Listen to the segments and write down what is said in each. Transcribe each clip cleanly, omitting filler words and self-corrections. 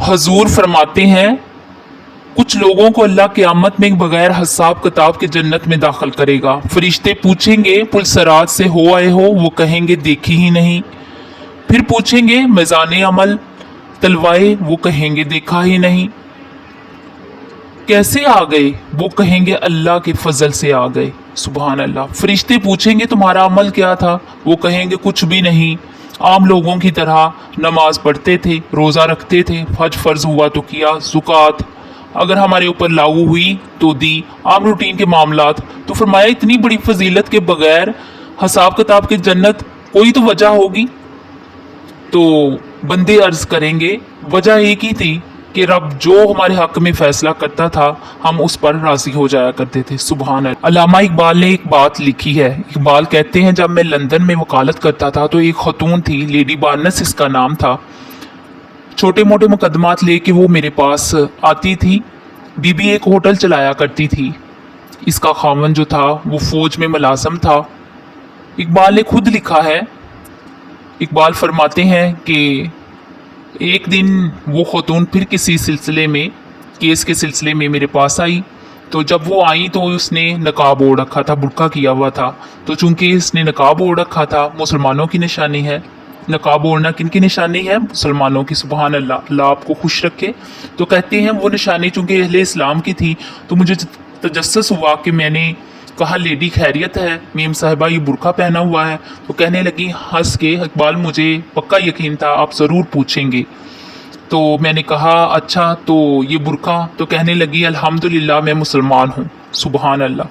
हजूर फरमाते हैं कुछ लोगों को अल्लाह क़यामत में बगैर हिसाब किताब के जन्नत में दाखिल करेगा। फरिश्ते पूछेंगे पुलसरात से हो आए हो, वो कहेंगे देखी ही नहीं। फिर पूछेंगे मिज़ाने अमल तलवाए, वो कहेंगे देखा ही नहीं। कैसे आ गए, वो कहेंगे अल्लाह के फजल से आ गए। सुभान अल्लाह। फरिश्ते पूछेंगे तुम्हारा अमल क्या था, वो कहेंगे कुछ भी नहीं, आम लोगों की तरह नमाज पढ़ते थे, रोज़ा रखते थे, हज फर्ज हुआ तो किया, ज़ुकात अगर हमारे ऊपर लागू हुई तो दी, आम रूटीन के मामलात। तो फरमाया इतनी बड़ी फजीलत के बगैर हिसाब किताब की जन्नत कोई तो वजह होगी। तो बंदे अर्ज करेंगे वजह एक ही थी कि रब जो हमारे हक में फैसला करता था हम उस पर राजी हो जाया करते थे। सुभान अल्लाह। अल्लामा इकबाल ने एक बात लिखी है। इकबाल कहते हैं जब मैं लंदन में वकालत करता था तो एक खतून थी, लेडी बार्नस इसका नाम था। छोटे मोटे मुकदमात लेके वो मेरे पास आती थी। बीबी एक होटल चलाया करती थी। इसका खामन जो था वो फौज में मुलाजम था। इकबाल ने खुद लिखा है, इकबाल फरमाते हैं कि एक दिन वो खतून फिर किसी सिलसिले में, केस के सिलसिले में मेरे पास आई। तो जब वो आई तो उसने नकाब ओढ़ रखा था, बुर्का किया हुआ था। तो चूंकि इसने नकाब ओढ़ रखा था, मुसलमानों की निशानी है। नकाब ओढ़ना किन की निशानी है? मुसलमानों की। सुभान अल्लाह, अल्लाह आपको खुश रखे। तो कहते हैं वो निशानी चूंकि अहले इस्लाम की थी तो मुझे तजस्सुस हुआ कि मैंने कहा लेडी खैरियत है, मेम साहिबा ये बुर्का पहना हुआ है। तो कहने लगी हंस के, इकबाल मुझे पक्का यकीन था आप ज़रूर पूछेंगे। तो मैंने कहा अच्छा तो ये बुर्का? तो कहने लगी अल्हम्दुलिल्लाह मैं मुसलमान हूँ। सुभान अल्लाह।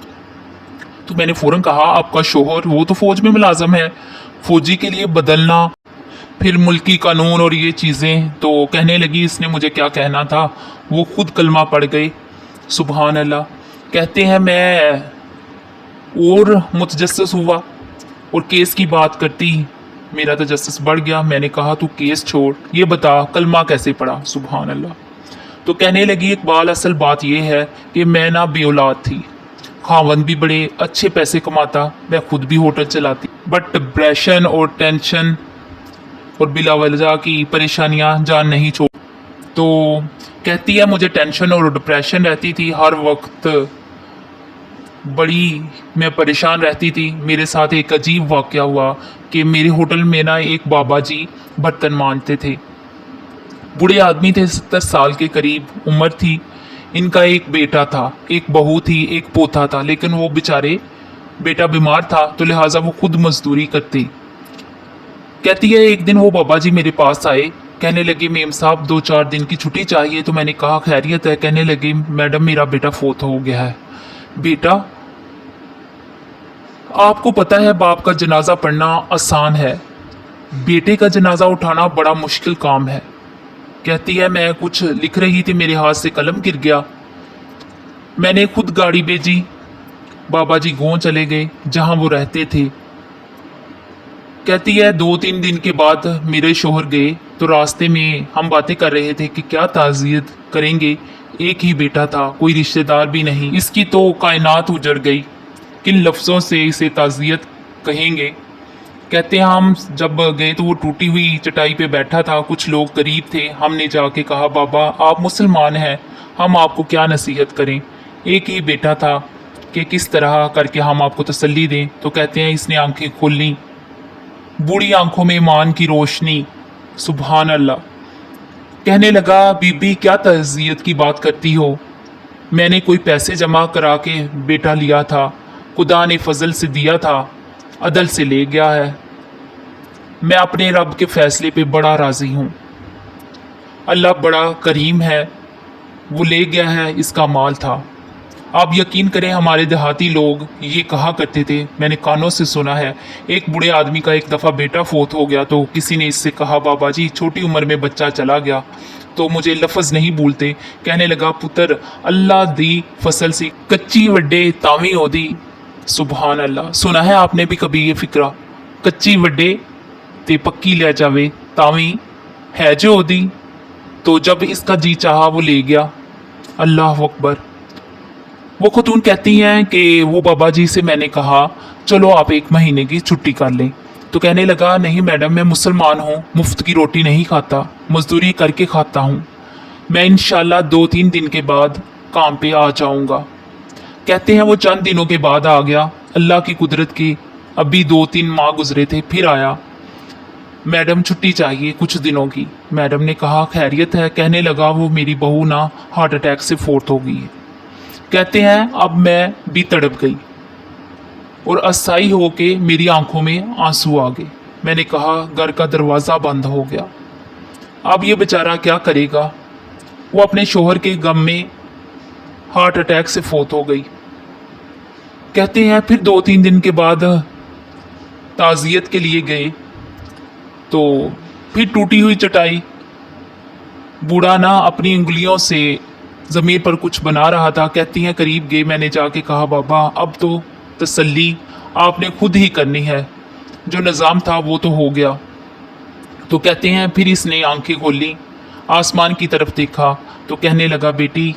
तो मैंने फ़ौरन कहा आपका शोहर वो तो फ़ौज में मुलाजम है, फ़ौजी के लिए बदलना, फिर मुल्की कानून और ये चीज़ें। तो कहने लगी इसने मुझे क्या कहना था, वो खुद कलमा पढ़ गए। सुभान अल्लाह। कहते हैं मैं और मुतजस्सिस हुआ और केस की बात करती, मेरा तजस्सुस बढ़ गया। मैंने कहा तू केस छोड़, ये बता कलमा कैसे पढ़ा। सुभान अल्लाह। तो कहने लगी इकबाल असल बात यह है कि मैं ना बेऔलाद थी, खावंद भी बड़े अच्छे पैसे कमाता, मैं खुद भी होटल चलाती, बट डिप्रेशन और टेंशन और बिलावजह की परेशानियां जान नहीं छोड़। तो कहती है मुझे टेंशन और डिप्रेशन रहती थी, हर वक्त बड़ी मैं परेशान रहती थी। मेरे साथ एक अजीब वाक़या हुआ कि मेरे होटल में ना एक बाबा जी बर्तन मांजते थे। बूढ़े आदमी थे, 70 साल के करीब उम्र थी। इनका एक बेटा था, एक बहू थी, एक पोता था, लेकिन वो बेचारे बेटा बीमार था तो लिहाजा वो खुद मजदूरी करते। कहती है एक दिन वो बाबा जी मेरे पास आए, कहने लगे मेम साहब 2-4 दिन की छुट्टी चाहिए। तो मैंने कहा खैरियत है? कहने लगे मैडम मेरा बेटा फोत हो गया है। बेटा? आपको पता है बाप का जनाजा पढ़ना आसान है, बेटे का जनाजा उठाना बड़ा मुश्किल काम है। कहती है मैं कुछ लिख रही थी, मेरे हाथ से कलम गिर गया, मैंने खुद गाड़ी भेजी, बाबा जी गाँव चले गए जहां वो रहते थे। कहती है 2-3 दिन के बाद मेरे शोहर गए तो रास्ते में हम बातें कर रहे थे कि क्या ताज़ियत करेंगे, एक ही बेटा था, कोई रिश्तेदार भी नहीं, इसकी तो कायनात उजड़ गई, किन लफ्ज़ों से इसे ताज़ियत कहेंगे। कहते हैं हम जब गए तो वो टूटी हुई चटाई पे बैठा था, कुछ लोग करीब थे। हमने जाके कहा बाबा आप मुसलमान हैं, हम आपको क्या नसीहत करें, एक ही बेटा था कि किस तरह करके हम आपको तसल्ली दें। तो कहते हैं इसने आंखें खोल लीं, बूढ़ी आंखों में ईमान की रोशनी। सुभान अल्लाह। कहने लगा बीबी क्या ताज़ियत की बात करती हो, मैंने कोई पैसे जमा करा के बेटा लिया था, खुदा ने फजल से दिया था, अदल से ले गया है। मैं अपने रब के फैसले पे बड़ा राज़ी हूँ, अल्लाह बड़ा करीम है, वो ले गया है, इसका माल था। आप यकीन करें हमारे देहाती लोग ये कहा करते थे, मैंने कानों से सुना है, एक बूढ़े आदमी का एक दफ़ा बेटा फोत हो गया तो किसी ने इससे कहा बाबा जी छोटी उम्र में बच्चा चला गया तो मुझे लफ्ज़ नहीं भूलते। कहने लगा पुत्र अल्लाह दी फसल सी कच्ची वड्डे तावी होदी। सुभान अल्लाह। सुना है आपने भी कभी ये फिक्रा, कच्ची वड्डे ते पक्की ले जावे तावी है जो होदी। तो जब इसका जी चाहा वो ले गया। अल्लाह अकबर। वो खतून कहती हैं कि वो बाबा जी से मैंने कहा चलो आप 1 महीने की छुट्टी कर लें। तो कहने लगा नहीं मैडम मैं मुसलमान हूँ, मुफ्त की रोटी नहीं खाता, मजदूरी करके खाता हूँ। मैं इंशाल्लाह 2-3 दिन के बाद काम पे आ जाऊंगा। कहते हैं वो चंद दिनों के बाद आ गया। अल्लाह की कुदरत की अभी 2-3 माह गुजरे थे, फिर आया। मैडम छुट्टी चाहिए कुछ दिनों की। मैडम ने कहा खैरियत है? कहने लगा वो मेरी बहू ना हार्ट अटैक से फोर्थ हो गई है। कहते हैं अब मैं भी तड़प गई और असाई होके मेरी आंखों में आंसू आ गए। मैंने कहा घर का दरवाज़ा बंद हो गया, अब ये बेचारा क्या करेगा। वो अपने शोहर के गम में हार्ट अटैक से फोत हो गई। कहते हैं फिर 2-3 दिन के बाद ताज़ियत के लिए गए तो फिर टूटी हुई चटाई, बूढ़ा ना अपनी उंगलियों से ज़मीन पर कुछ बना रहा था। कहती हैं करीब गए, मैंने जाके कहा बाबा अब तो तसल्ली आपने खुद ही करनी है, जो निज़ाम था वो तो हो गया। तो कहते हैं फिर इसने आंखें खोली, आसमान की तरफ देखा तो कहने लगा बेटी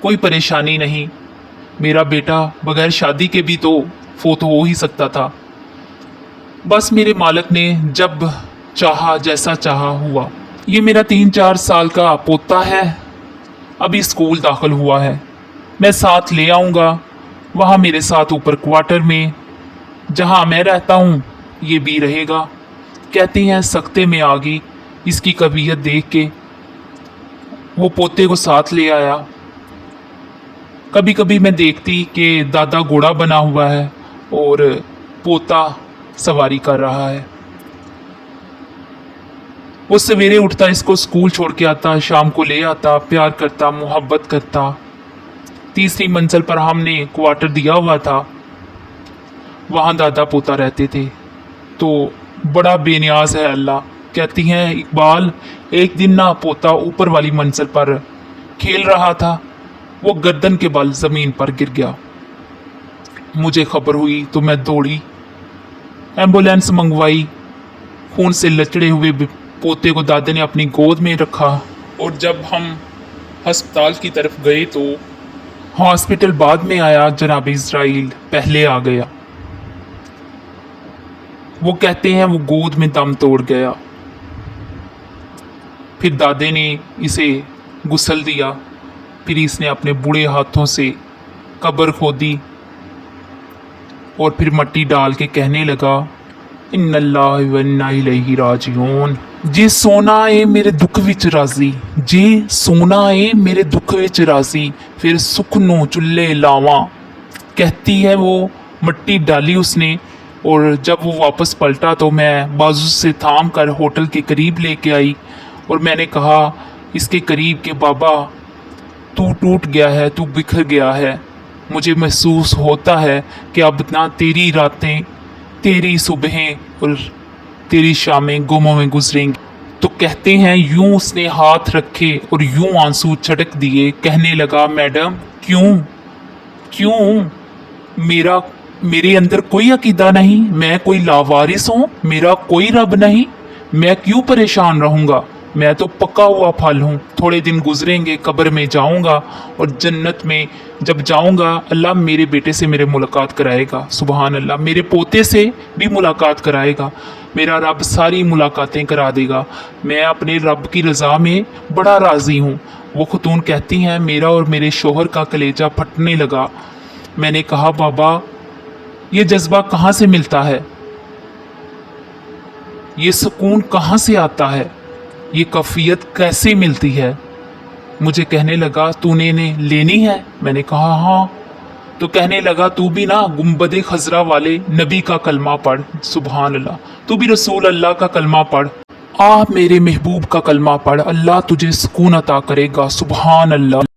कोई परेशानी नहीं, मेरा बेटा बगैर शादी के भी तो फोत हो ही सकता था, बस मेरे मालिक ने जब चाहा जैसा चाहा हुआ। ये मेरा 3-4 साल का पोता है, अभी स्कूल दाखिल हुआ है, मैं साथ ले आऊँगा, वहाँ मेरे साथ ऊपर क्वार्टर में जहाँ मैं रहता हूँ ये भी रहेगा। कहती हैं सख्ते में आ गई इसकी कबियत देख के, वो पोते को साथ ले आया। कभी कभी मैं देखती कि दादा घोड़ा बना हुआ है और पोता सवारी कर रहा है। वो सवेरे उठता इसको स्कूल छोड़ के आता, शाम को ले आता, प्यार करता, मोहब्बत करता। 3री मंजिल पर हमने क्वार्टर दिया हुआ था, वहाँ दादा पोता रहते थे, तो बड़ा बेनियाज है अल्लाह। कहती हैं इकबाल एक दिन ना पोता ऊपर वाली मंजिल पर खेल रहा था, वो गर्दन के बल ज़मीन पर गिर गया। मुझे खबर हुई तो मैं दौड़ी, एम्बुलेंस मंगवाई, खून से लचड़े हुए पोते को दादे ने अपनी गोद में रखा और जब हम अस्पताल की तरफ गए तो हॉस्पिटल बाद में आया, जनाब इज़राइल पहले आ गया। वो कहते हैं वो गोद में दम तोड़ गया। फिर दादे ने इसे गुस्ल दिया, फिर इसने अपने बूढ़े हाथों से कब्र खोदी और फिर मट्टी डाल के कहने लगा इन्नल्लाह व इन्ना इलैहि राजिऊन। जे सोना है मेरे दुख विच राजी, जे सोना है मेरे दुख विच राजी, फिर सुख नू चुल्ले लावा। कहती है वो मट्टी डाली उसने और जब वो वापस पलटा तो मैं बाजू से थाम कर होटल के करीब लेके आई और मैंने कहा इसके करीब के बाबा तू टूट गया है, तू बिखर गया है, मुझे महसूस होता है कि अब ना तेरी रातें, तेरी सुबहें और तेरी शामें गुमों में गुजरेंगी। तो कहते हैं यूं उसने हाथ रखे और यूं आंसू छटक दिए। कहने लगा मैडम क्यों क्यों, मेरे अंदर कोई अकीदा नहीं, मैं कोई लावारिस हूँ, मेरा कोई रब नहीं, मैं क्यों परेशान रहूँगा, मैं तो पका हुआ फल हूँ। थोड़े दिन गुजरेंगे, कब्र में जाऊँगा और जन्नत में जब जाऊँगा अल्लाह मेरे बेटे से मेरे मुलाकात कराएगा, सुबहान अल्लाह, मेरे पोते से भी मुलाकात कराएगा, मेरा रब सारी मुलाकातें करा देगा। मैं अपने रब की रज़ा में बड़ा राज़ी हूँ। वो खतून कहती हैं मेरा और मेरे शोहर का कलेजा फटने लगा। मैंने कहा बाबा ये जज्बा कहाँ से मिलता है, ये सुकून कहाँ से आता है, ये कफ़ियत कैसे मिलती है। मुझे कहने लगा तूने ने लेनी है। मैंने कहा हाँ। तो कहने लगा तू भी ना गुंबदे खजरा वाले नबी का कलमा पढ़, सुबहान अल्लाह, तू भी रसूल अल्लाह का कलमा पढ़, मेरे महबूब का कलमा पढ़, अल्लाह तुझे सुकून अता करेगा, सुबहान अल्लाह।